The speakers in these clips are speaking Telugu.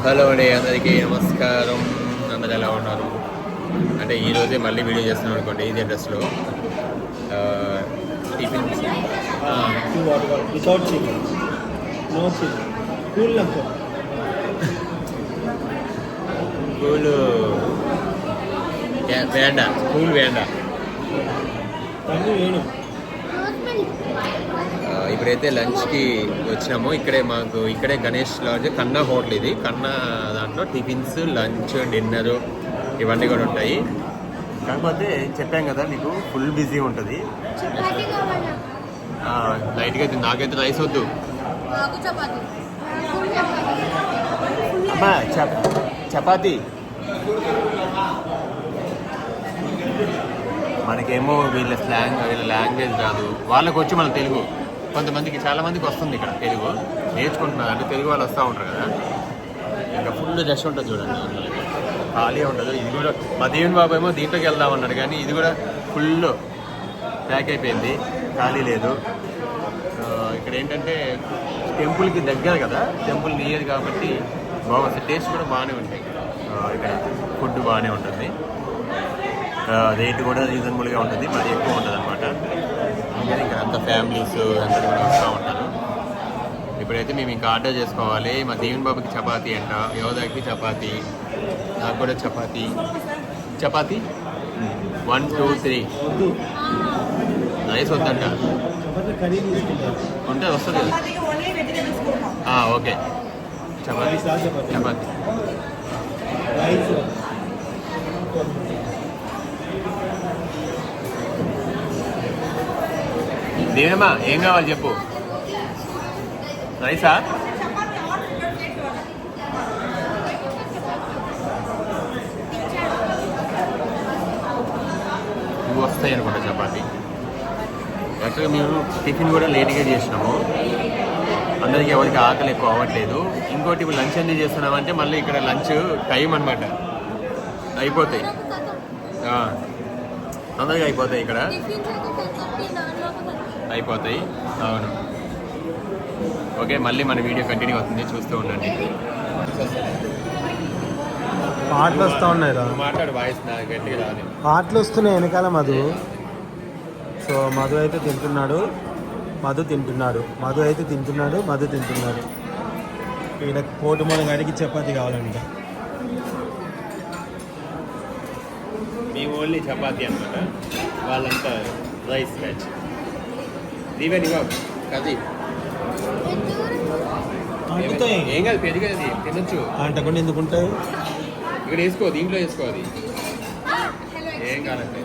హలో అండి, అందరికీ నమస్కారం. అందరు ఎలా ఉన్నారు? అంటే ఈరోజే మళ్ళీ వీడియో చేస్తున్నాం అనుకోండి, ఇదే డ్రెస్లో టిఫిన్స్ స్కూల్ వేండా స్కూల్ వేండా. ఇప్పుడైతే లంచ్కి వచ్చినాము. ఇక్కడే గణేష్ లాడ్జ్ కన్నా హోటల్. ఇది కన్నా దాంట్లో టిఫిన్స్, లంచ్, డిన్నరు ఇవన్నీ కూడా ఉంటాయి. కాకపోతే చెప్పాం కదా మీకు ఫుల్ బిజీ ఉంటుంది. లైట్గా నాకైతే రైస్ వద్దు అమ్మా, చపాతీ. మనకేమో వీళ్ళ లాంగ్వేజ్ రాదు, వాళ్ళకి వచ్చి మన తెలుగు. కొంతమందికి చాలా మందికి వస్తుంది ఇక్కడ తెలుగు, నేర్చుకుంటున్నారు. అంటే తెలుగు వాళ్ళు వస్తూ ఉంటారు కదా. ఇంకా ఫుల్ రష్ ఉంటుంది చూడండి, అందులో ఖాళీ ఉండదు. ఇది కూడా మా దేవుని బాబు ఏమో దీంట్లోకి వెళ్దామన్నాడు, కానీ ఇది కూడా ఫుల్ ప్యాక్ అయిపోయింది, ఖాళీ లేదు. ఇక్కడ ఏంటంటే టెంపుల్కి దగ్గర కదా, టెంపుల్ నియర్ కాబట్టి బాగుంది. టేస్ట్ కూడా బాగానే ఉంటాయి. ఇక్కడ ఫుడ్ బాగానే ఉంటుంది, రేటు కూడా రీజనబుల్గా ఉంటుంది, మరి ఎక్కువ ఉంటుంది అనమాట. అందుకని ఇక్కడ అంత ఫ్యామిలీస్ అంతా కూడా వస్తూ ఉంటారు. ఇప్పుడైతే మేము ఇంకా ఆర్డర్ చేసుకోవాలి. మా దేవుని బాబుకి చపాతీ అంట, యోధాకి చపాతీ, నాకు కూడా చపాతీ. 1 2 3 రైస్ వద్దంట, ఉంటే వస్తుంది. ఓకే, చపాతీ. దేవేమా ఏం కావాలి చెప్పు. రైసా? ఇవి వస్తాయి అనుకుంటా చపాతీ. యాక్చువల్గా మేము టిఫిన్ కూడా లేట్గా చేసినాము, అందరికీ ఎవరికి ఆకలి ఎక్కువ అవ్వట్లేదు. ఇంకోటి ఇప్పుడు లంచ్ ఎందుకు చేస్తున్నామంటే మళ్ళీ ఇక్కడ లంచ్ టైం అనమాట, అయిపోతాయి, తొందరగా అయిపోతాయి, ఇక్కడ అయిపోతాయి. అవును, ఓకే. మళ్ళీ మన వీడియో కంటిన్యూ అవుతుంది, చూస్తూ ఉండండి. పాటలు వస్తూ ఉన్నాయి రా, మాట్లాడు, వాయిస్ గట్టిగా రాదు. పాటలు వస్తున్నాయి వెనకాల. సో మధు అయితే తింటున్నాడు. వీళ్ళకి పోటుమల గారికి చపాతి కావాలంట. మేము ఓన్లీ చపాతీ అనమాట, వాళ్ళంతా రైస్ బ్యాచ్. దీవెని కది ఏం కాదు, పెరిగేది తినొచ్చు. అంటకుండా ఎందుకుంటాయి, ఇక్కడ వేసుకో, దీంట్లో వేసుకోవాలి, ఏం కాదంటే.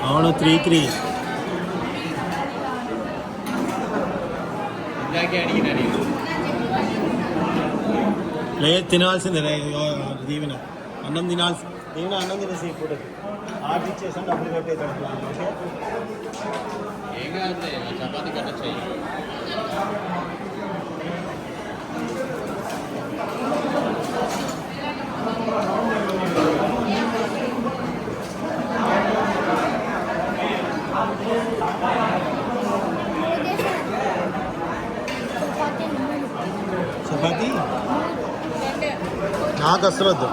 అవును 3 ఇందాకే అడిగినా నేను. లేదు తినాల్సిందే దీవెన, అన్నం తినాల్సి. దీవెన అన్నం తినేసి ఇప్పుడు ఆర్డర్ ఇచ్చేసాను, డబ్బులు కట్టేసాను. ఏం కాదు, చపాతీ కట్ట చెయ్యి. చపాతీ నాకు అసలు వద్దు.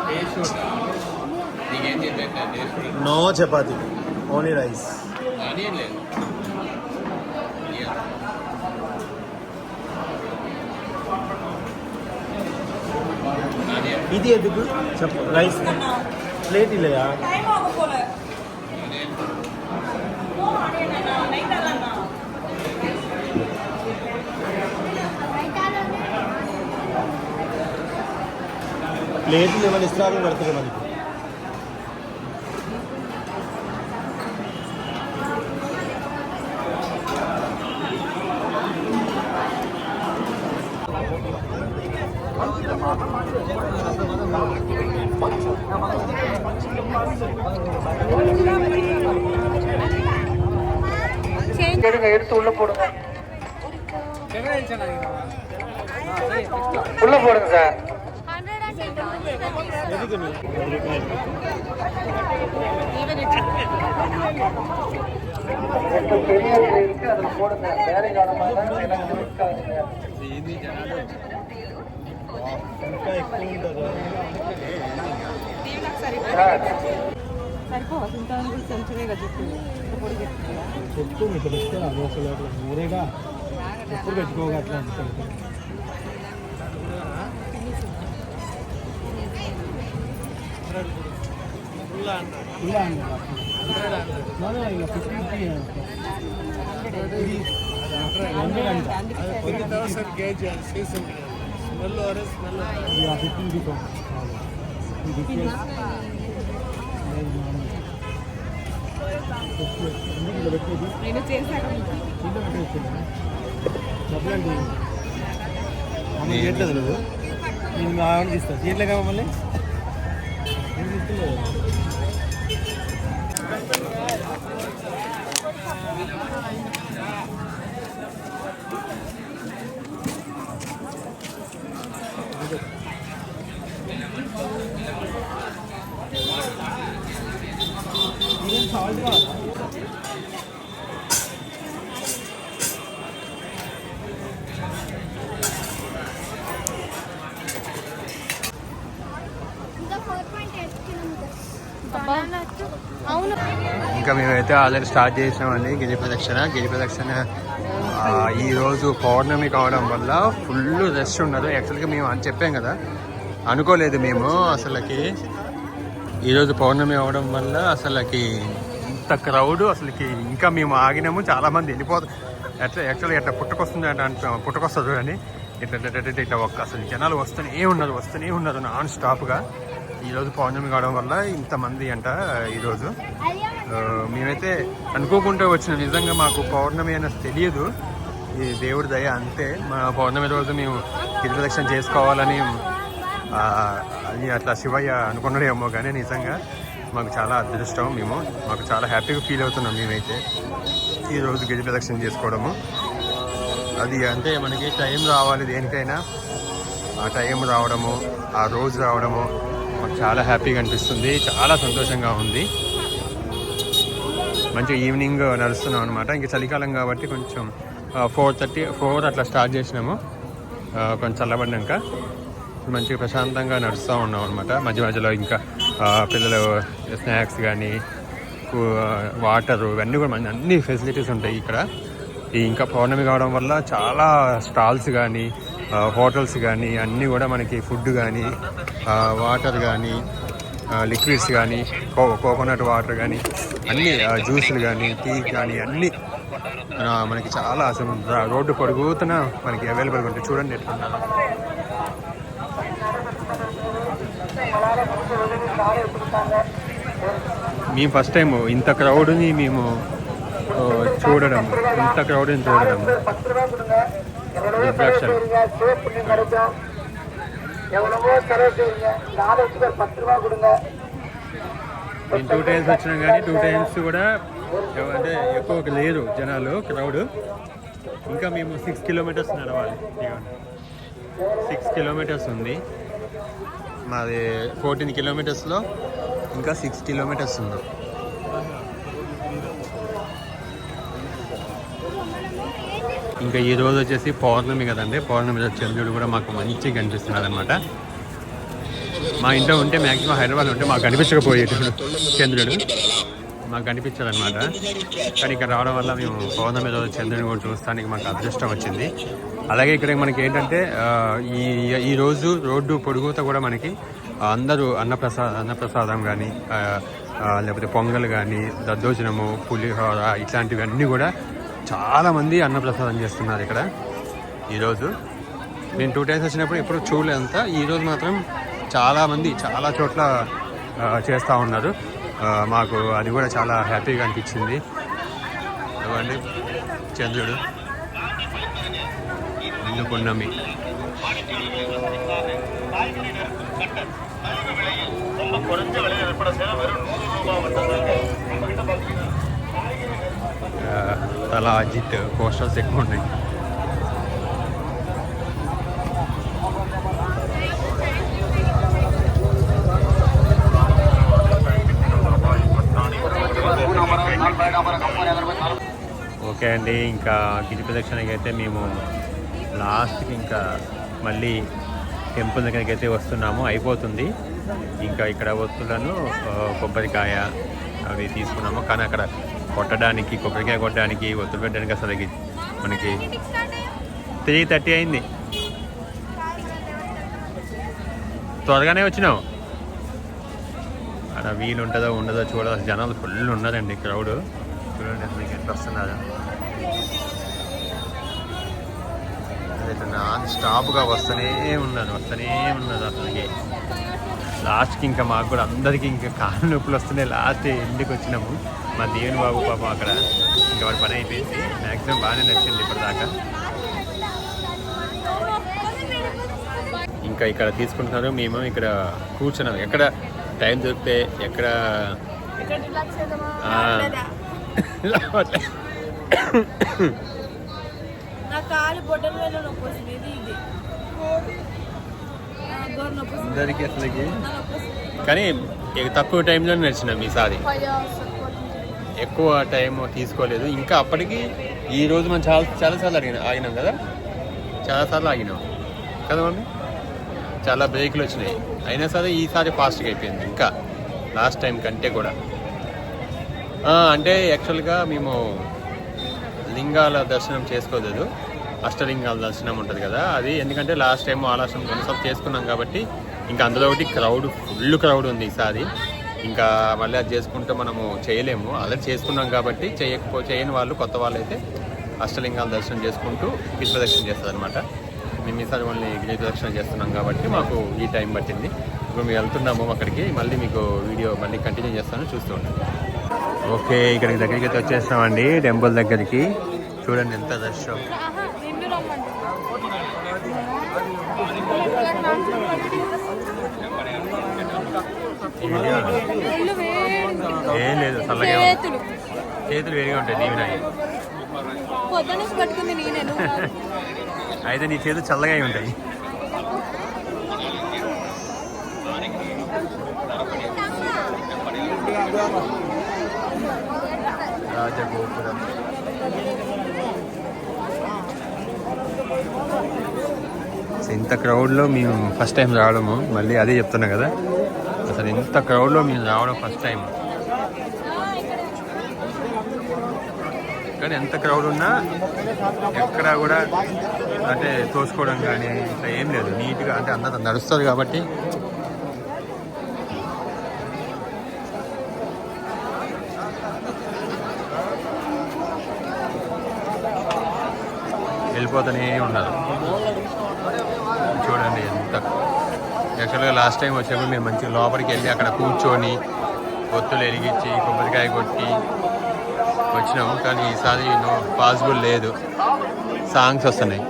No chapati, only rice. ఇది ఎందుకు రైస్ ప్లేట్ ఇల్లయా? ప్లేట్లు ఏమైనా ఇస్తాను పడుతుంది మనకి. எடுத்து உள்ள போடுங்க, உள்ள போடுங்க சார். எட்டு பெரிய இருக்கு அதில் போடுங்க வேலை காலமாக எனக்கு இருக்காதுங்க ఇంకా ఎక్కువ ఉంటుంది చెట్టు మీకు తెలిస్తే అది అసలు అట్లా ఊరేగా ఎప్పుడు పెట్టుకోగా అట్లా ఇలా 50 కేజీ నేను చేశాను చేయట్లేదు నువ్వు నేను ఆవిడ తీస్తా చేయట్లేగా మమ్మల్ని నేను తీసుకెళ్ళలేదు అవును. ఇంకా మేమైతే ఆల్రెడీ స్టార్ట్ చేసినామండి గిరి ప్రదక్షిణ ఈరోజు పౌర్ణమి కావడం వల్ల ఫుల్ రష్ ఉన్నది. యాక్చువల్గా మేము అని చెప్పాం కదా, అనుకోలేదు మేము అసలుకి ఈరోజు పౌర్ణమి అవడం వల్ల అసలుకి ఇంత క్రౌడ్ అసలుకి. ఇంకా మేము ఆగినాము, చాలామంది వెళ్ళిపోతారు. యాక్చువల్గా ఎట్లా పుట్టుకొస్తుంది చూడండి, ఇట్లా ఒక్క అసలు జనాలు వస్తూనే ఉన్నారు నాన్ స్టాప్గా. ఈరోజు పౌర్ణమి కావడం వల్ల ఇంతమంది అంట. ఈరోజు మేమైతే అనుకోకుండా వచ్చిన, నిజంగా మాకు పౌర్ణమి అనేది తెలియదు, ఈ దేవుడి దయ అంతే. మా పౌర్ణమి రోజు మేము గిరి ప్రదక్షిణ చేసుకోవాలని అది అట్లా శివయ్య అనుకున్నాడేమో, కానీ నిజంగా మాకు చాలా అదృష్టం. మాకు చాలా హ్యాపీగా ఫీల్ అవుతున్నాం మేమైతే ఈరోజు గిరి ప్రదక్షిణ చేసుకోవడము. అది అంటే మనకి టైం రావాలి దేనికైనా, ఆ టైం రావడము, ఆ రోజు రావడము మాకు చాలా హ్యాపీగా అనిపిస్తుంది, చాలా సంతోషంగా ఉంది. మంచిగా ఈవినింగ్ నడుస్తున్నాం అనమాట. ఇంకా చలికాలం కాబట్టి కొంచెం 4 అట్లా స్టార్ట్ చేసినాము. కొంచెం చల్లబడినాక మంచిగా ప్రశాంతంగా నడుస్తూ ఉన్నాం అనమాట. మధ్యలో ఇంకా పిల్లలు స్నాక్స్ కానీ వాటరు ఇవన్నీ కూడా అన్ని ఫెసిలిటీస్ ఉంటాయి ఇక్కడ. ఇంకా పౌర్ణమి కావడం వల్ల చాలా స్టాల్స్ కానీ హోటల్స్ కానీ అన్నీ కూడా మనకి ఫుడ్ కానీ వాటర్ కానీ లిక్విడ్స్ కానీ కోకోనట్ వాటర్ కానీ అన్నీ జ్యూసులు కానీ టీ కానీ అన్నీ మనకి చాలా అసలు రోడ్డు పొడుగుతున్న మనకి అవైలబుల్గా ఉంటాయి. చూడండి ఎట్లా. మేము ఫస్ట్ టైం ఇంత క్రౌడ్ని చూడడం రుద్రాక్షలు. నేను 2 times వచ్చినా కానీ 2 times కూడా అంటే ఎక్కువ లేదు జనాలు, క్రౌడ్. ఇంకా మేము 6 kilometers నడవాలి. 6 kilometers ఉంది మాది. 14 kilometersలో ఇంకా 6 kilometers ఉంది. ఇంకా ఈ రోజు వచ్చేసి పౌర్ణమి కదండి. పౌర్ణమి రోజు చంద్రుడు కూడా మాకు మంచిగా కనిపిస్తున్నాడు అనమాట. మా ఇంట్లో ఉంటే మ్యాక్సిమం హైదరాబాద్ ఉంటే మాకు కనిపించకపోయేటప్పుడు చంద్రుడు మాకు కనిపించదు అనమాట. కానీ ఇక్కడ రావడం వల్ల మేము పౌర్ణమి రోజు చంద్రుడిని కూడా చూస్తానికి మాకు అదృష్టం వచ్చింది. అలాగే ఇక్కడ మనకి ఏంటంటే ఈ రోజు రోడ్డు పొడుగుతా కూడా మనకి అందరూ అన్నప్రసాదం కానీ లేకపోతే పొంగల్ కానీ దద్దోజనము పులిహోర ఇట్లాంటివన్నీ కూడా చాలామంది అన్నప్రసాదం చేస్తున్నారు ఇక్కడ ఈరోజు. నేను 2 times వచ్చినప్పుడు ఎప్పుడు చూడలేదంతా, ఈరోజు మాత్రం చాలామంది చాలా చోట్ల చేస్తూ ఉన్నారు. మాకు అది కూడా చాలా హ్యాపీగా అనిపించింది. ఇవ్వండి చంద్రుడు ఇల్లు పున్నమి. తలా అజిత్ పోస్టర్స్ ఎక్కువ ఉన్నాయి. అండి, ఇంకా గిరి ప్రదక్షిణకి అయితే మేము లాస్ట్కి ఇంకా మళ్ళీ టెంపుల్ దగ్గరికి అయితే వస్తున్నాము, అయిపోతుంది. ఇంకా ఇక్కడ వస్తువులను కొబ్బరికాయ అవి తీసుకున్నాము, కానీ అక్కడ కొట్టడానికి కొబ్బరికాయ కొట్టడానికి ఒత్తులు పెట్టడానికి అసలు మనకి 3:30 అయింది. త్వరగానే వచ్చినావు. అక్కడ వీలు ఉంటుందో ఉండదో చూడాలి. జనాలు ఫుల్ ఉన్నారండి, క్రౌడ్ చూడండి అసలు ఎట్లా వస్తున్నారు. నాన్ స్టాప్గా వస్తూనే ఉన్నారు అసలుకి. లాస్ట్కి ఇంకా మాకు కూడా అందరికీ ఇంకా కాళ్ళు నొప్పులు వస్తున్నాయి. లాస్ట్ ఇంటికి వచ్చినాము. మా దేవుని బాబు పాపం అక్కడ ఇంకా వాడి పని అయిపోయింది. మ్యాక్సిమం బాగానే నచ్చింది ఇప్పటిదాకా. ఇంకా ఇక్కడ తీసుకుంటున్నారు, మేము ఇక్కడ కూర్చున్నాం. ఎక్కడ టైం దొరికితే ఎక్కడ అందరికీ అసలుకి, కానీ తక్కువ టైంలో నడిచినాం ఈసారి, ఎక్కువ టైం తీసుకోలేదు. ఇంకా అప్పటికి ఈరోజు మనం చాలాసార్లు ఆగినాం కదా, చాలాసార్లు ఆగినాం కదా మమ్మీ, చాలా బ్రేకులు వచ్చినాయి. అయినా సరే ఈసారి ఫాస్ట్గా అయిపోయింది, ఇంకా లాస్ట్ టైం కంటే కూడా. అంటే యాక్చువల్గా మేము లింగాల దర్శనం చేసుకోలేదు, అష్టలింగాల దర్శనం ఉంటుంది కదా అది. ఎందుకంటే లాస్ట్ టైం ఆలస్యం కొన్నిసార్లు చేసుకున్నాం కాబట్టి ఇంకా అందులో ఒకటి ఫుల్ క్రౌడ్ ఉంది ఈసారి. ఇంకా మళ్ళీ అది చేసుకుంటే మనము చేయలేము, అలా చేసుకున్నాం కాబట్టి. చేయని వాళ్ళు, కొత్త వాళ్ళు అయితే అష్టలింగాల దర్శనం చేసుకుంటూ గిరి ప్రదక్షిణ చేస్తారు అనమాట. మేము ఈసారి మళ్ళీ గిరి ప్రదక్షిణ చేస్తున్నాం కాబట్టి మాకు ఈ టైం పట్టింది. ఇప్పుడు మేము వెళ్తున్నాము అక్కడికి, మళ్ళీ మీకు వీడియో మళ్ళీ కంటిన్యూ చేస్తాను, చూస్తూ ఉంటాను. ఓకే, ఇక్కడికి దగ్గరికి అయితే వచ్చేస్తామండి, టెంపుల్ దగ్గరికి. చూడండి ఎంత దర్శనం. ఏం లేదు, చల్లగా చేతులు వేడిగా ఉంటాయి దీవినాయి. అయితే నీ చేతులు చల్లగా ఉంటాయి. రాజగోపురం ఇంత క్రౌడ్లో మేము ఫస్ట్ టైం రావడము, మళ్ళీ అదే చెప్తున్నా కదా, అసలు ఇంత క్రౌడ్లో మేము రావడం ఫస్ట్ టైం. కానీ ఎంత క్రౌడ్ ఉన్నా ఎక్కడ కూడా అంటే తోసుకోవడం కానీ ఇట్లా ఏం లేదు, నీట్గా అంటే అందరూ నడుస్తారు కాబట్టి. వెళ్ళిపోతూనే ఉన్నారు. చూడండి ఎంత. యాక్చువల్గా లాస్ట్ టైం వచ్చేప్పుడు మేము మంచిగా లోపలికి వెళ్ళి అక్కడ కూర్చొని ఒత్తులు వెలిగించి కొబ్బరికాయ కొట్టి వచ్చినాము, కానీ ఈసారి పాసిబుల్ లేదు, సాంగ్స్ వస్తున్నాయి.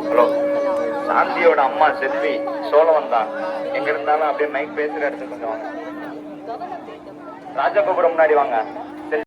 ஹலோ, சாந்தியோட அம்மா செல்வி சோழவன் தான். எங்க இருந்தாலும் அப்படியே மைக் பேசுற இடத்துக்கு கொஞ்சம் வாங்க. ராஜகோபுரம் முன்னாடி வாங்க.